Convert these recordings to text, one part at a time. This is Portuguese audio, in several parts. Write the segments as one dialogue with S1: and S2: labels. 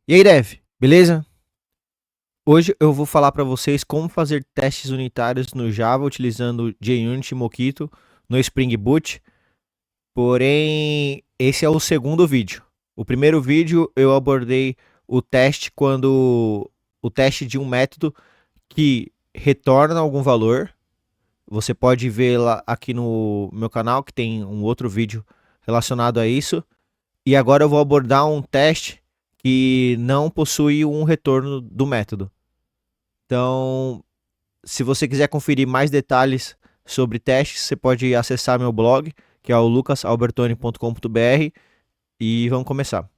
S1: E aí, Dev, beleza? Hoje eu vou falar para vocês como fazer testes unitários no Java utilizando JUnit e Mockito no Spring Boot. Porém, esse é o segundo vídeo. O primeiro vídeo eu abordei o teste de um método que retorna algum valor. Você pode ver lá aqui no meu canal que tem um outro vídeo relacionado a isso. E agora eu vou abordar um teste que não possui um retorno do método. Então, se você quiser conferir mais detalhes sobre testes, você pode acessar meu blog, que é o lucasalbertoni.com.br, e vamos começar.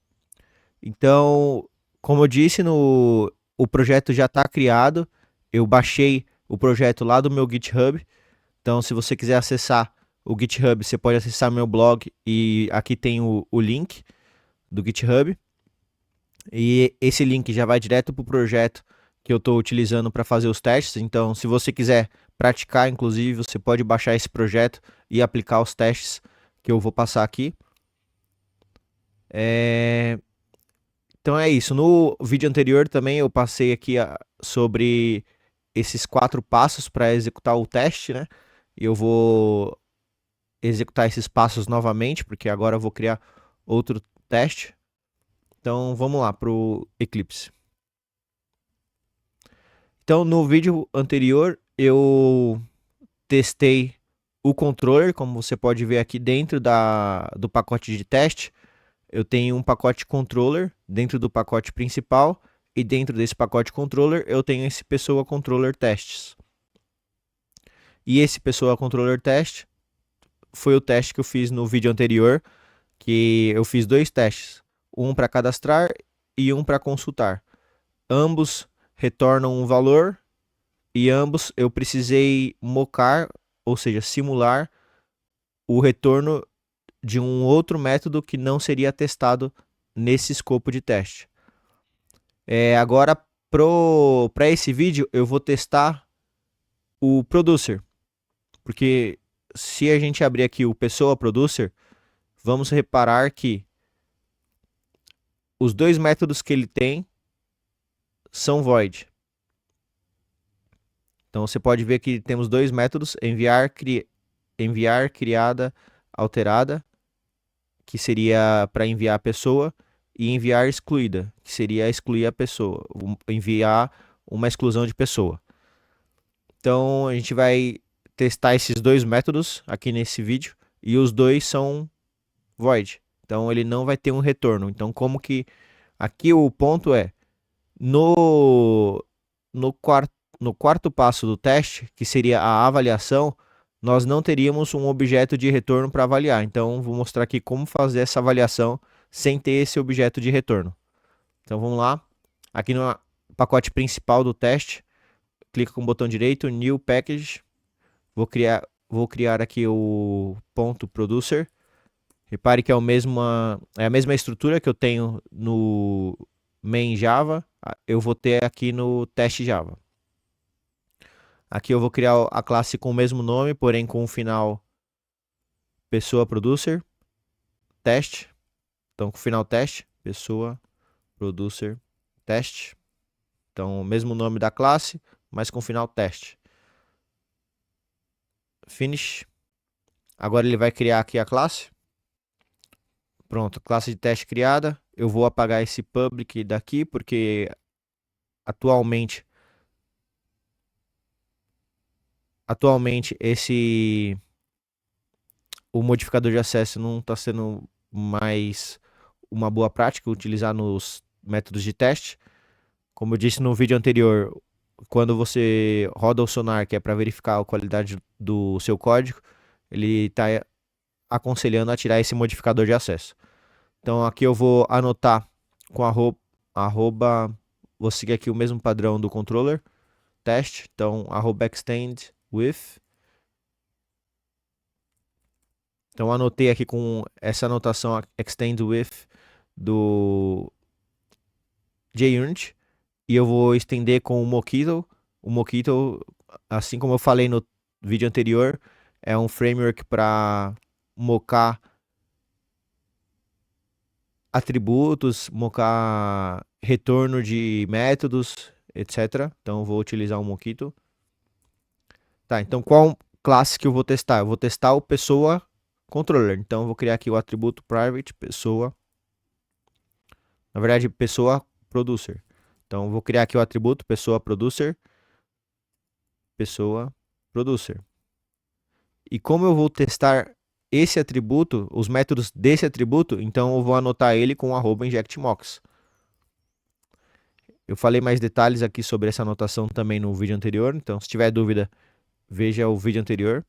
S1: Então, como eu disse, o projeto já está criado. Eu baixei o projeto lá do meu GitHub. Então, se você quiser acessar o GitHub, você pode acessar meu blog e aqui tem o link do GitHub. E esse link já vai direto para o projeto que eu estou utilizando para fazer os testes. Então, se você quiser praticar, inclusive, você pode baixar esse projeto e aplicar os testes que eu vou passar aqui. É... Então é isso. No vídeo anterior também eu passei aqui sobre esses 4 passos para executar o teste, né? E eu vou executar esses passos novamente, porque agora eu vou criar outro teste. Então vamos lá para o Eclipse. Então, no vídeo anterior, eu testei o controller, como você pode ver aqui dentro do pacote de teste. Eu tenho um pacote controller dentro do pacote principal, e dentro desse pacote controller eu tenho esse pessoa controller testes. E esse pessoa controller test foi o teste que eu fiz no vídeo anterior, que eu fiz 2 testes, um para cadastrar e um para consultar. Ambos retornam um valor e ambos eu precisei mocar, ou seja, simular o retorno de um outro método que não seria testado nesse escopo de teste. Agora, para esse vídeo, eu vou testar o producer, porque se a gente abrir aqui o pessoa producer, vamos reparar que os 2 métodos que ele tem são void. Então você pode ver que temos 2 métodos, enviar criada, alterada, que seria para enviar a pessoa, e enviar excluída, que seria excluir a pessoa, enviar uma exclusão de pessoa. Então a gente vai testar esses 2 métodos aqui nesse vídeo, e os 2 são void. Então ele não vai ter um retorno. Então como que aqui o ponto é no no quarto no quarto passo do teste, que seria a avaliação, nós não teríamos um objeto de retorno para avaliar. Então, vou mostrar aqui como fazer essa avaliação sem ter esse objeto de retorno. Então, vamos lá. Aqui no pacote principal do teste, clica com o botão direito, New Package. Vou criar aqui o ponto .producer. Repare que é a mesma estrutura que eu tenho no main Java, eu vou ter aqui no teste Java. Aqui eu vou criar a classe com o mesmo nome, porém com o final pessoa producer, teste. Então, com o final teste, pessoa producer, teste. Então, o mesmo nome da classe, mas com o final teste. Finish. Agora ele vai criar aqui a classe. Pronto, classe de teste criada. Eu vou apagar esse public daqui, porque atualmente o modificador de acesso não está sendo mais uma boa prática utilizar nos métodos de teste. Como eu disse no vídeo anterior, quando você roda o Sonar, que é para verificar a qualidade do seu código, ele está aconselhando a tirar esse modificador de acesso. Então aqui eu vou anotar com arroba, vou seguir aqui o mesmo padrão do controller, teste, então extend with. Então anotei aqui com essa anotação extend with do JUnit, e eu vou estender com o Mockito. O Mockito, assim como eu falei no vídeo anterior, é um framework para mocar atributos, mocar retorno de métodos, etc. Então eu vou utilizar o Mockito. Tá, então qual classe que eu vou testar? Eu vou testar o pessoa controller. Então eu vou criar aqui o atributo private pessoa. Na verdade, pessoa producer. Então eu vou criar aqui o atributo pessoa producer. Pessoa producer. E como eu vou testar esse atributo, os métodos desse atributo, então eu vou anotar ele com @injectmocks. Eu falei mais detalhes aqui sobre essa anotação também no vídeo anterior, então se tiver dúvida, veja o vídeo anterior.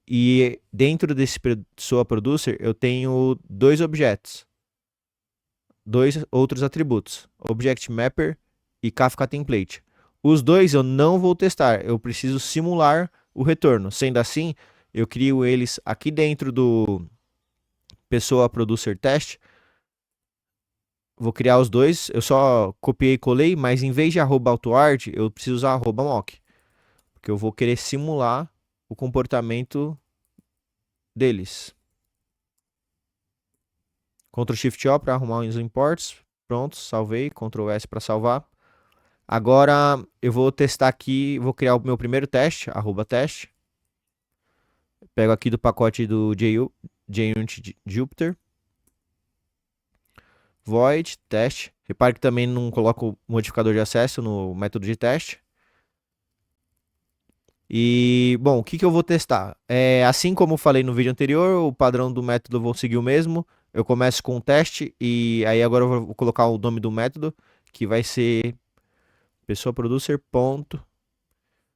S1: E dentro desse pessoa producer, eu tenho dois objetos, dois outros atributos, Object Mapper e Kafka Template. Os dois eu não vou testar, eu preciso simular o retorno. Sendo assim, eu crio eles aqui dentro do pessoa producer test. Vou criar os dois, eu só copiei e colei, mas em vez de @autoart, eu preciso usar @mock, porque eu vou querer simular o comportamento deles. Ctrl Shift O para arrumar os imports. Pronto, salvei. Ctrl S para salvar. Agora eu vou testar aqui, vou criar o meu primeiro teste, @teste. Pego aqui do pacote do JUnit Jupyter. Void, teste. Repare que também não coloco modificador de acesso no método de teste. E, bom, o que eu vou testar? Assim como eu falei no vídeo anterior, o padrão do método eu vou seguir o mesmo. Eu começo com um teste e aí agora eu vou colocar o nome do método, que vai ser pessoa producer ponto,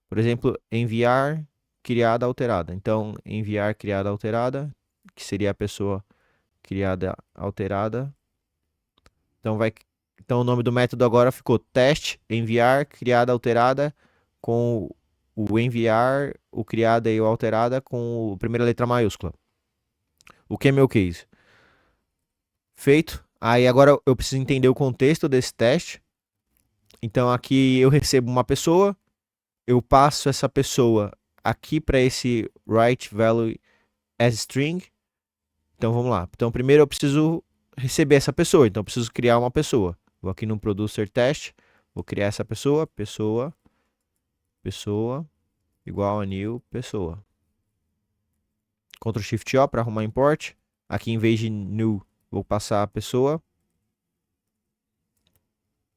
S1: por exemplo, enviar criada alterada. Então, enviar criada alterada, que seria a pessoa criada alterada. Então o nome do método agora ficou teste enviar criada alterada com o enviar, o criada e o alterada com a primeira letra maiúscula. O que é meu case? Feito. Aí agora eu preciso entender o contexto desse teste. Então aqui eu recebo uma pessoa, eu passo essa pessoa aqui para esse write value as string. Então vamos lá. Então primeiro eu preciso receber essa pessoa, então eu preciso criar uma pessoa. Vou aqui no producer test, vou criar essa pessoa, pessoa igual a new pessoa. Ctrl Shift O para arrumar import. Aqui em vez de new, vou passar a pessoa.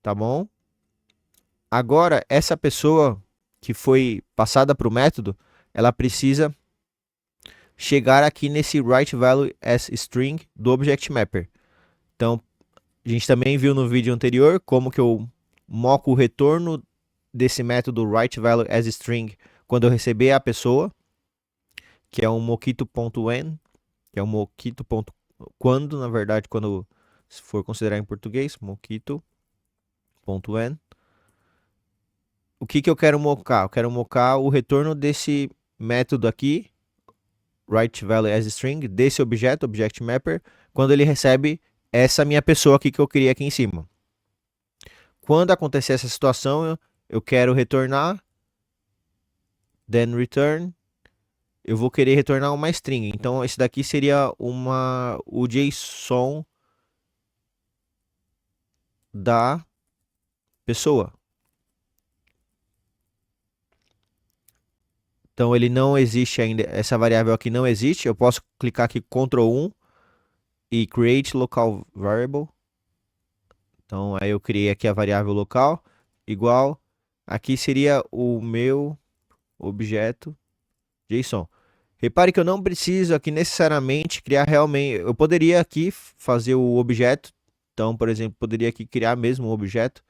S1: Tá bom? Agora, essa pessoa que foi passada para o método, ela precisa chegar aqui nesse write value as string do Object Mapper. Então, a gente também viu no vídeo anterior como que eu moco o retorno desse método write value as string quando eu receber a pessoa, que é um mockito.when, que é um mockito. Quando, na verdade, quando se for considerar em português, mockito.when. O que eu quero mocar? Eu quero mocar o retorno desse método aqui, write value as string, desse objeto, object mapper, quando ele recebe essa minha pessoa aqui que eu criei aqui em cima. Quando acontecer essa situação, eu quero retornar, then return, eu vou querer retornar uma string. Então, esse daqui seria o JSON da pessoa. Então, ele não existe ainda, essa variável aqui não existe. Eu posso clicar aqui Ctrl 1 e Create Local Variable. Então, aí eu criei aqui a variável local, igual. Aqui seria o meu objeto JSON. Repare que eu não preciso aqui necessariamente criar realmente. Eu poderia aqui fazer o objeto. Então, por exemplo, poderia aqui criar mesmo um objeto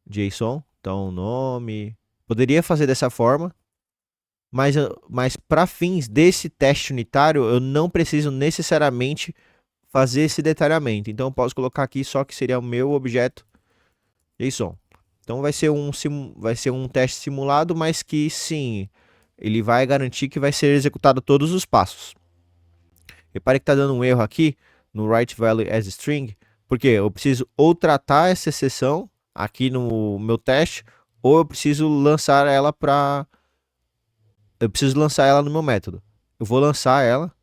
S1: JSON. Então, nome. Poderia fazer dessa forma. Mas para fins desse teste unitário, eu não preciso necessariamente fazer esse detalhamento. Então, eu posso colocar aqui só que seria o meu objeto JSON. Então, vai ser um teste simulado, mas que sim, ele vai garantir que vai ser executado todos os passos. Repare que está dando um erro aqui no write value as string, porque eu preciso ou tratar essa exceção aqui no meu teste, ou eu preciso lançar ela no meu método. Eu vou lançar ela.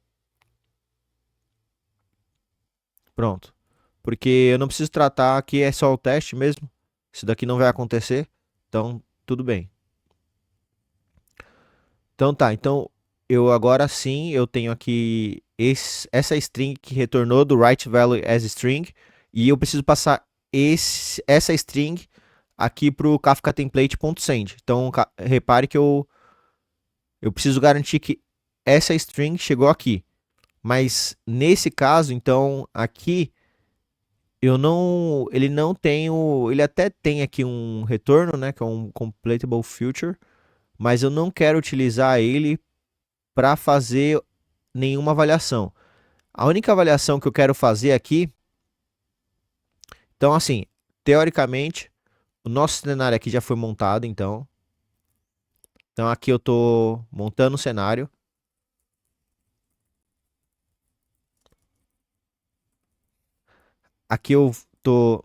S1: Pronto. porque eu não preciso tratar, aqui é só o teste mesmo. Isso daqui não vai acontecer, então tudo bem. Então tá, então eu agora sim eu tenho aqui essa string que retornou do write value as string e eu preciso passar essa string aqui para o Kafka template.send. Então repare que eu preciso garantir que essa string chegou aqui. Mas nesse caso, então aqui ele não tem ele até tem aqui um retorno, né, que é um completable future, mas eu não quero utilizar ele para fazer nenhuma avaliação. A única avaliação que eu quero fazer aqui, então assim, teoricamente, o nosso cenário aqui já foi montado, então. Então aqui eu estou montando o cenário. Aqui eu estou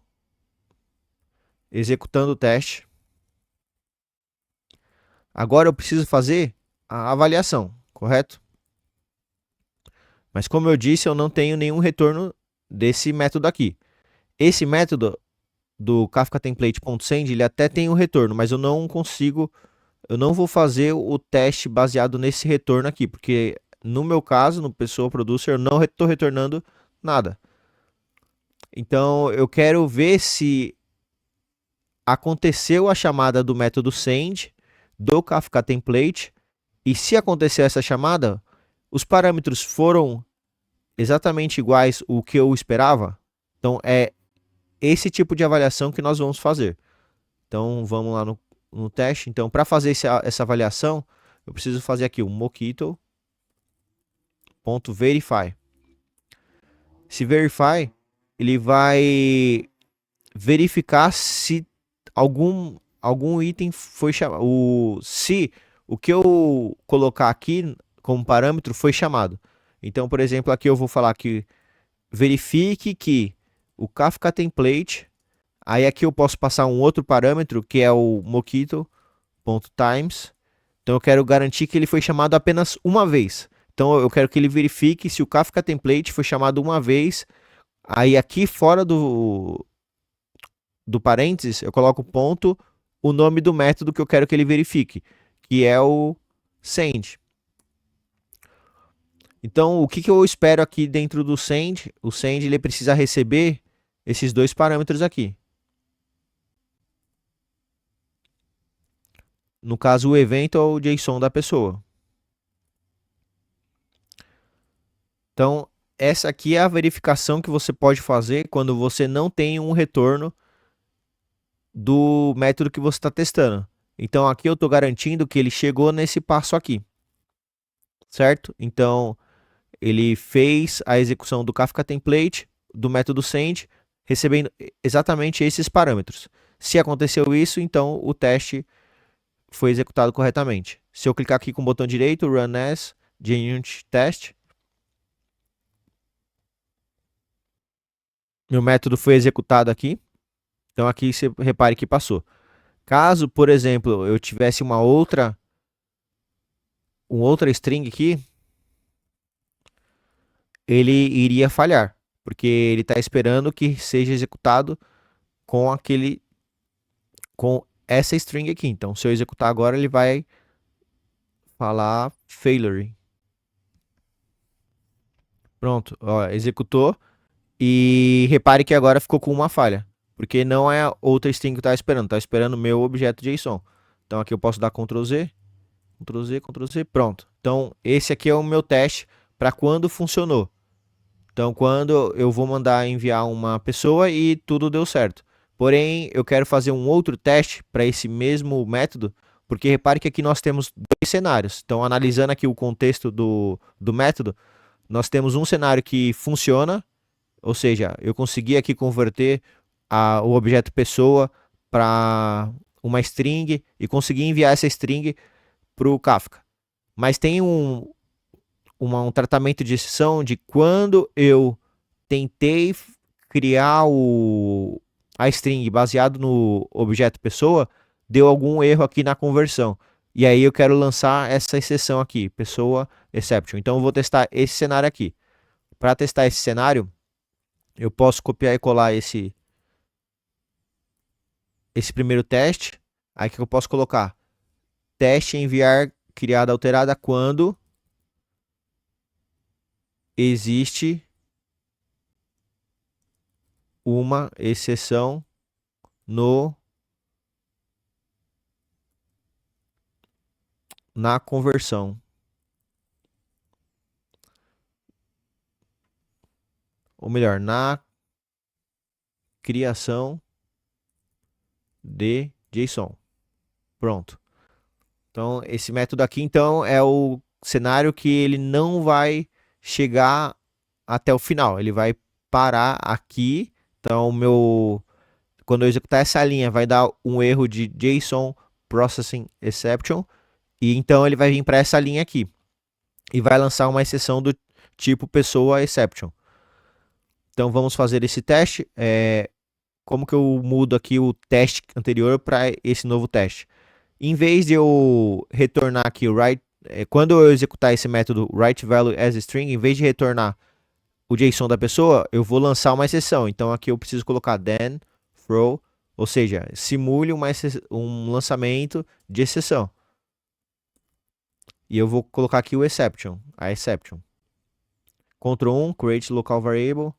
S1: executando o teste. Agora eu preciso fazer a avaliação, correto? Mas como eu disse, eu não tenho nenhum retorno desse método aqui. Esse método do Kafka template.send, ele até tem um retorno, mas eu não consigo, eu não vou fazer o teste baseado nesse retorno aqui, porque no meu caso, no Pessoa Producer, eu não estou retornando nada. Então eu quero ver se aconteceu a chamada do método send do Kafka template e se aconteceu essa chamada, os parâmetros foram exatamente iguais o que eu esperava. Então é esse tipo de avaliação que nós vamos fazer. Então vamos lá no teste. Então para fazer essa avaliação, eu preciso fazer aqui o mockito.verify. Se verify, ele vai verificar se algum item foi chamado. Se o que eu colocar aqui como parâmetro foi chamado. Então, por exemplo, aqui eu vou falar que verifique que o Kafka template, aí aqui eu posso passar um outro parâmetro que é o mockito.times. Então eu quero garantir que ele foi chamado apenas uma vez. Então eu quero que ele verifique se o Kafka template foi chamado uma vez. Aí aqui fora do parênteses, eu coloco ponto, o nome do método que eu quero que ele verifique, que é o send. Então, o que eu espero aqui dentro do send? O send ele precisa receber esses dois parâmetros aqui. No caso, o evento ou o JSON da pessoa. Então, essa aqui é a verificação que você pode fazer quando você não tem um retorno do método que você está testando. Então, aqui eu estou garantindo que ele chegou nesse passo aqui. Certo? Então, ele fez a execução do Kafka template, do método send, recebendo exatamente esses parâmetros. Se aconteceu isso, então o teste foi executado corretamente. Se eu clicar aqui com o botão direito, Run as JUnit Test, meu método foi executado aqui. Então aqui você repare que passou. Caso, por exemplo, eu tivesse uma outra string aqui, ele iria falhar, porque ele está esperando que seja executado com essa string aqui. Então, se eu executar agora, ele vai falar failure. Pronto, ó, executou. E repare que agora ficou com uma falha, porque não é a outra string que eu estava esperando, estava esperando o meu objeto JSON. Então aqui eu posso dar Ctrl Z, Ctrl Z, Ctrl Z, pronto. Então esse aqui é o meu teste para quando funcionou. Então quando eu vou mandar enviar uma pessoa e tudo deu certo. Porém, eu quero fazer um outro teste para esse mesmo método, porque repare que aqui nós temos dois cenários. Então analisando aqui o contexto do método, nós temos um cenário que funciona, ou seja, eu consegui aqui converter o objeto pessoa para uma string e consegui enviar essa string para o Kafka. Mas tem um tratamento de exceção de quando eu tentei criar a string baseado no objeto pessoa, deu algum erro aqui na conversão. E aí eu quero lançar essa exceção aqui, pessoa exception. Então eu vou testar esse cenário aqui. Para testar esse cenário, Eu posso copiar e colar esse primeiro teste. Aí que eu posso colocar? Teste enviar criada alterada quando existe uma exceção no na conversão. Ou melhor, na criação de JSON. Pronto. Então, esse método aqui, então, é o cenário que ele não vai chegar até o final. Ele vai parar aqui. Então, quando eu executar essa linha, vai dar um erro de JSON Processing Exception. E então ele vai vir para essa linha aqui. E vai lançar uma exceção do tipo pessoa exception. Então, vamos fazer esse teste. Como que eu mudo aqui o teste anterior para esse novo teste? Em vez de eu retornar aqui o write, quando eu executar esse método writeValue as string, em vez de retornar o JSON da pessoa, eu vou lançar uma exceção. Então aqui eu preciso colocar then throw, ou seja, simule um lançamento de exceção. E eu vou colocar aqui a exception. Ctrl 1, create local variable.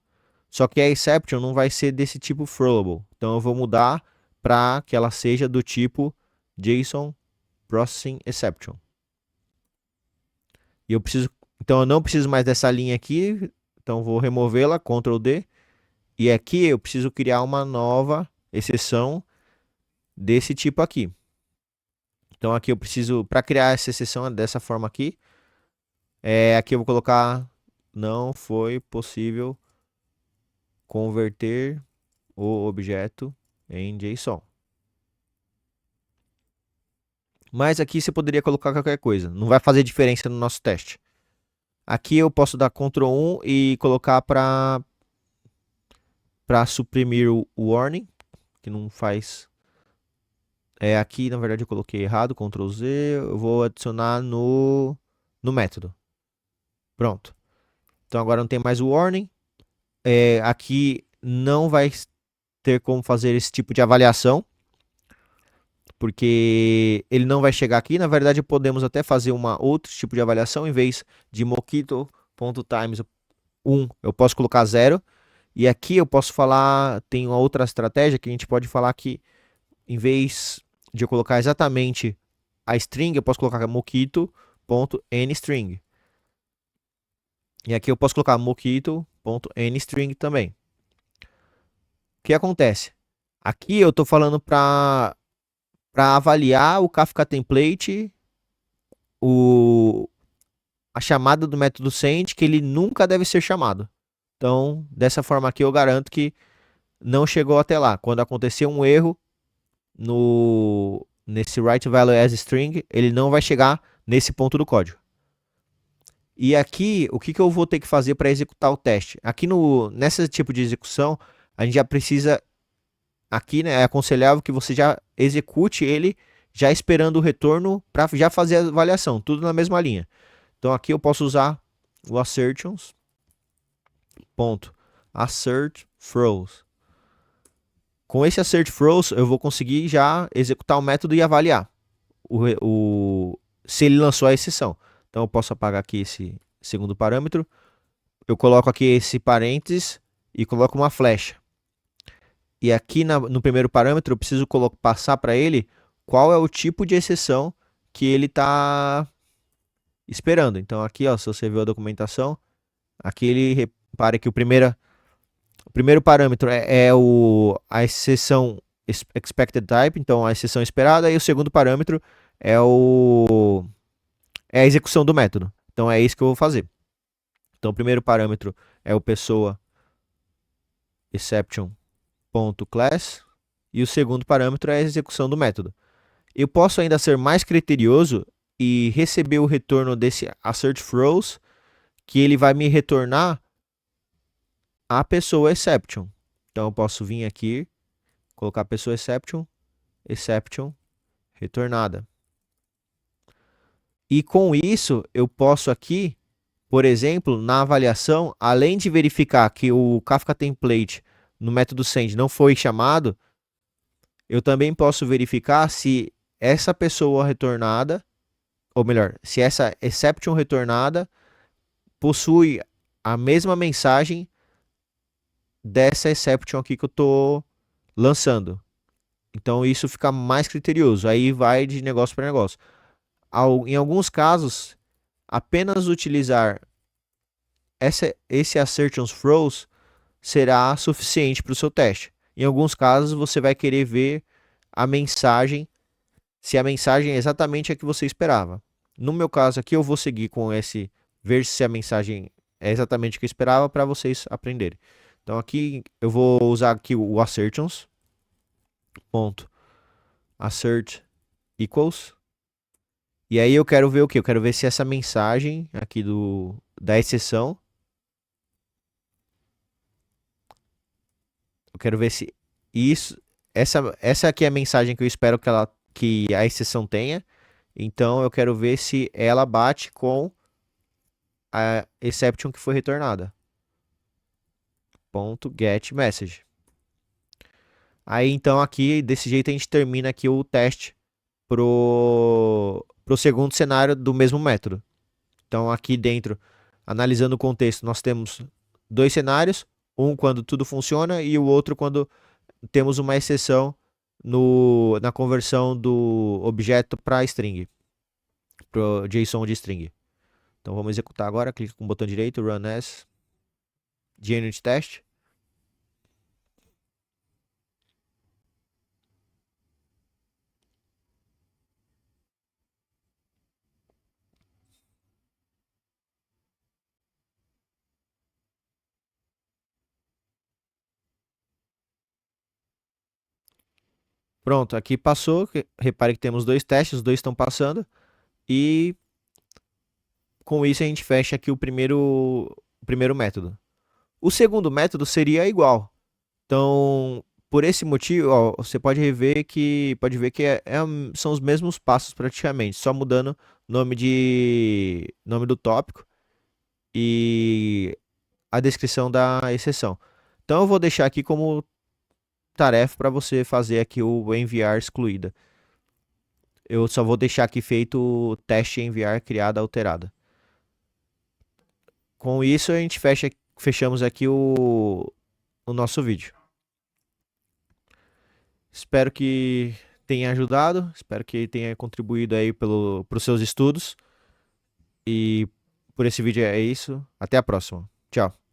S1: Só que a exception não vai ser desse tipo throwable. Então eu vou mudar para que ela seja do tipo JSON Processing Exception. E então eu não preciso mais dessa linha aqui. Então vou removê-la, Ctrl D. E aqui eu preciso criar uma nova exceção desse tipo aqui. Então aqui eu preciso, para criar essa exceção dessa forma aqui, aqui eu vou colocar não foi possível converter o objeto em JSON. Mas aqui você poderia colocar qualquer coisa, não vai fazer diferença no nosso teste. Aqui eu posso dar Ctrl 1 e colocar para suprimir o warning, que não faz. Aqui na verdade eu coloquei errado, Ctrl Z, eu vou adicionar no método. Pronto. Então agora não tem mais o warning. Aqui não vai ter como fazer esse tipo de avaliação, porque ele não vai chegar aqui. Na verdade, podemos até fazer outro tipo de avaliação. Em vez de Mockito.times 1, eu posso colocar 0. E aqui eu posso falar, tem uma outra estratégia que a gente pode falar que, em vez de eu colocar exatamente a string, eu posso colocar mockito.nstring. E aqui eu posso colocar mockito.nstring também. O que acontece? Aqui eu estou falando para avaliar o Kafka Template, a chamada do método send, que ele nunca deve ser chamado. Então, dessa forma aqui eu garanto que não chegou até lá. Quando acontecer um erro nesse writeValue as string, ele não vai chegar nesse ponto do código. E aqui, o que eu vou ter que fazer para executar o teste? Aqui nesse tipo de execução, a gente já precisa, aqui, né, é aconselhável que você já execute ele, já esperando o retorno para já fazer a avaliação, tudo na mesma linha. Então aqui eu posso usar o assertions.assert throws. Com esse assert throws, eu vou conseguir já executar o método e avaliar se ele lançou a exceção. Então eu posso apagar aqui esse segundo parâmetro. Eu coloco aqui esse parênteses e coloco uma flecha. E aqui no primeiro parâmetro eu preciso passar para ele qual é o tipo de exceção que ele está esperando. Então aqui, ó, se você viu a documentação, aqui ele repare que o primeiro parâmetro é a exceção expected type, então a exceção esperada, e o segundo parâmetro é a execução do método. Então é isso que eu vou fazer. Então o primeiro parâmetro é o pessoa exception.class e o segundo parâmetro é a execução do método. Eu posso ainda ser mais criterioso e receber o retorno desse assert throws, que ele vai me retornar a pessoa exception. Então eu posso vir aqui, colocar pessoa exception retornada. E com isso eu posso aqui Por exemplo, na avaliação, além de verificar que o Kafka template no método send não foi chamado, eu também posso verificar se essa pessoa retornada, ou melhor, se essa exception retornada possui a mesma mensagem dessa exception aqui que eu estou lançando. Então isso fica mais criterioso. Aí vai de negócio para negócio. Em alguns casos, apenas utilizar esse assertions throws será suficiente para o seu teste. Em alguns casos, você vai querer ver a mensagem, se a mensagem é exatamente a que você esperava. No meu caso aqui, eu vou seguir com esse, ver se a mensagem é exatamente o que eu esperava para vocês aprenderem. Então aqui eu vou usar aqui o assertions, ponto, assert equals. E aí eu quero ver o que? Eu quero ver se essa mensagem aqui da exceção, eu quero ver se isso, essa aqui é a mensagem que eu espero que a exceção tenha. Então eu quero ver se ela bate com a exception que foi retornada. Ponto get message. Aí então aqui desse jeito a gente termina aqui o teste pro segundo cenário do mesmo método. Então aqui dentro, analisando o contexto, nós temos dois cenários, um quando tudo funciona e o outro quando temos uma exceção na conversão do objeto para string, para JSON de string. Então vamos executar agora, clica com o botão direito, Run as, JUnit Test. Pronto, aqui passou, repare que temos dois testes, os dois estão passando, e com isso a gente fecha aqui o primeiro método. O segundo método seria igual. Então, por esse motivo, ó, você pode ver que são os mesmos passos praticamente, só mudando nome do tópico e a descrição da exceção. Então, eu vou deixar aqui como tarefa para você fazer aqui o enviar excluída. Eu só vou deixar aqui feito o teste enviar criada alterada. Com isso, a gente fechamos aqui o nosso vídeo. Espero que tenha ajudado, espero que tenha contribuído aí para os seus estudos. E por esse vídeo é isso. Até a próxima. Tchau.